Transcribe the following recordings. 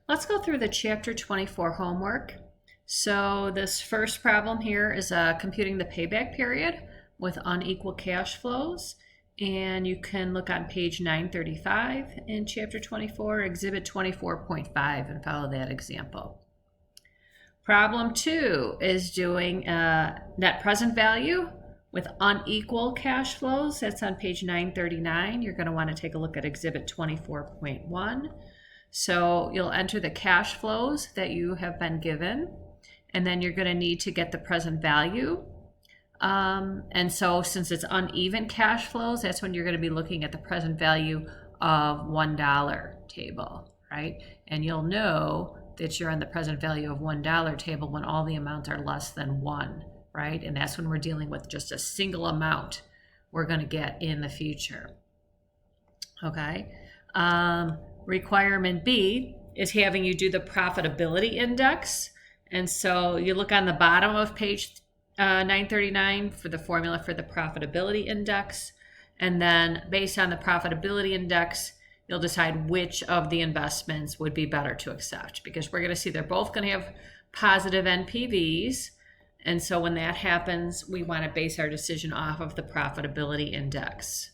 Let's go through the Chapter 24 homework. So this first problem here is computing the payback period with unequal cash flows. And you can look on page 935 in Chapter 24, Exhibit 24.5, and follow that example. Problem 2 is doing net present value with unequal cash flows. That's on page 939. You're going to want to take a look at Exhibit 24.1. So you'll enter the cash flows that you have been given, and then you're going to need to get the present value. And so since it's uneven cash flows, that's when you're going to be looking at the present value of $1 table, right? And you'll know that you're on the present value of $1 table when all the amounts are less than 1, right? And that's when we're dealing with just a single amount we're going to get in the future. Okay. Requirement B is having you do the profitability index. And so you look on the bottom of page 939 for the formula for the profitability index. And then based on the profitability index, you'll decide which of the investments would be better to accept, because we're going to see they're both going to have positive NPVs. And so when that happens, we want to base our decision off of the profitability index.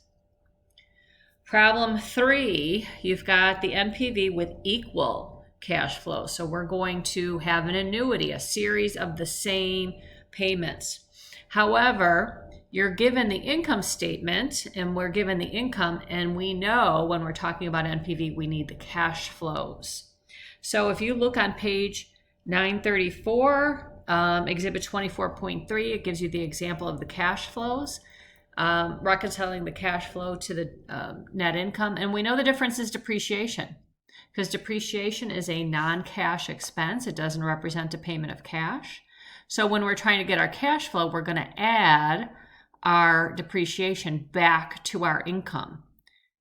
Problem 3, you've got the NPV with equal cash flow. So we're going to have an annuity, a series of the same payments. However, you're given the income statement, and we're given the income, and we know when we're talking about NPV, we need the cash flows. So if you look on page 934, Exhibit 24.3, it gives you the example of the cash flows. Reconciling the cash flow to the net income. And we know the difference is depreciation, because depreciation is a non-cash expense. It doesn't represent a payment of cash. So when we're trying to get our cash flow, we're going to add our depreciation back to our income.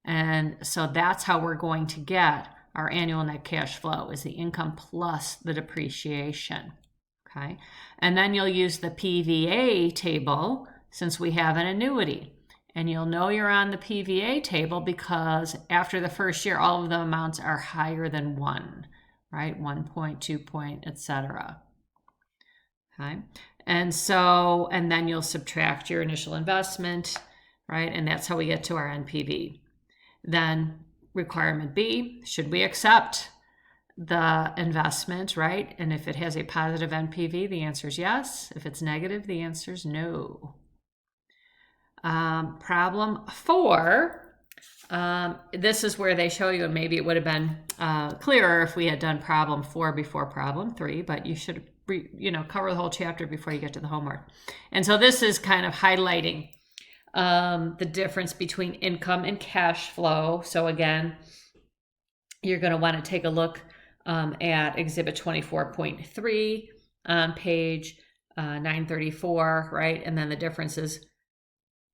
And so that's how we're going to get our annual net cash flow, is the income plus the depreciation. Okay. And then you'll use the PVA table since we have an annuity. And you'll know you're on the PVA table because after the first year, all of the amounts are higher than 1, right? 1 point, 2 point, etc. Okay. And then you'll subtract your initial investment, right? And that's how we get to our NPV. Then requirement B, should we accept the investment, right? And if it has a positive NPV, the answer is yes. If it's negative, the answer is no. Problem 4, this is where they show you, and maybe it would have been clearer if we had done problem 4 before problem 3, but you should cover the whole chapter before you get to the homework. And so this is kind of highlighting the difference between income and cash flow. So again, you're going to want to take a look at Exhibit 24.3 on page 934, right? And then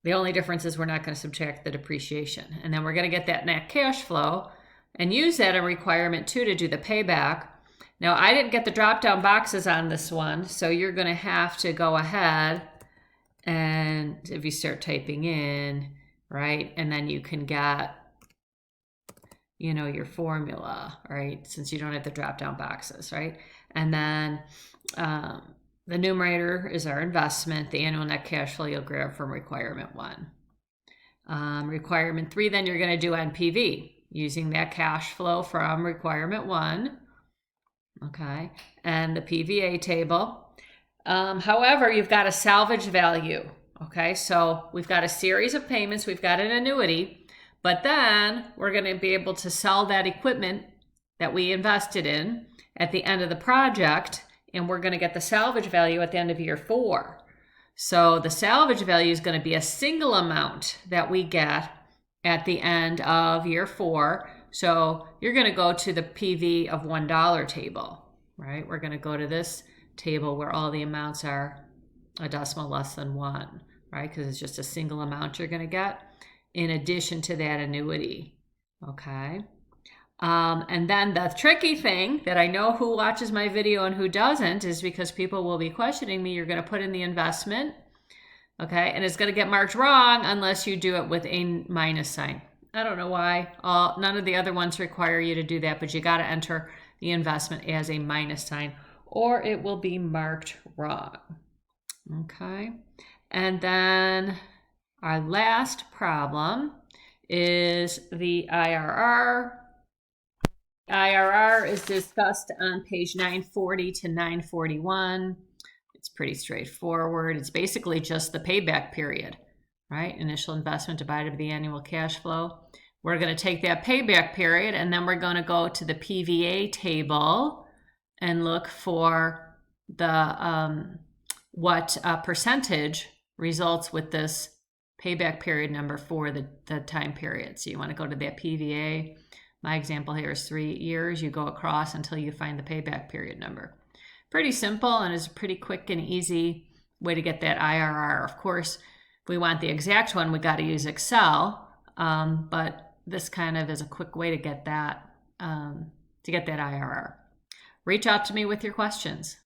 the only difference is we're not going to subtract the depreciation. And then we're going to get that net cash flow and use that in requirement 2 to do the payback. Now, I didn't get the drop-down boxes on this one, so you're going to have to go ahead and if you start typing in, right, and then you can get, your formula, right, since you don't have the drop-down boxes, right? And then the numerator is our investment. The annual net cash flow you'll grab from requirement 1. Requirement 3, then you're going to do NPV using that cash flow from requirement 1. Okay, and the PVA table. However, you've got a salvage value. Okay, so we've got a series of payments. We've got an annuity, but then we're going to be able to sell that equipment that we invested in at the end of the project, and we're going to get the salvage value at the end of year 4. So the salvage value is going to be a single amount that we get at the end of year 4. So you're going to go to the PV of $1 table, right? We're going to go to this table where all the amounts are a decimal less than 1, right? Because it's just a single amount you're going to get in addition to that annuity, okay? And then the tricky thing that I know who watches my video and who doesn't is because people will be questioning me, you're going to put in the investment, okay? And it's going to get marked wrong unless you do it with a minus sign. I don't know why. None of the other ones require you to do that, but you got to enter the investment as a minus sign or it will be marked wrong. Okay. And then our last problem is the IRR. IRR is discussed on page 940 to 941. It's pretty straightforward. It's basically just the payback period, right? Initial investment divided by the annual cash flow. We're going to take that payback period and then we're going to go to the PVA table and look for the what percentage results with this payback period number for the time period. So you want to go to that PVA. My example here is 3 years. You go across until you find the payback period number. Pretty simple and is a pretty quick and easy way to get that IRR. Of course, if we want the exact one, we got to use Excel, but this kind of is a quick way to get that IRR. Reach out to me with your questions.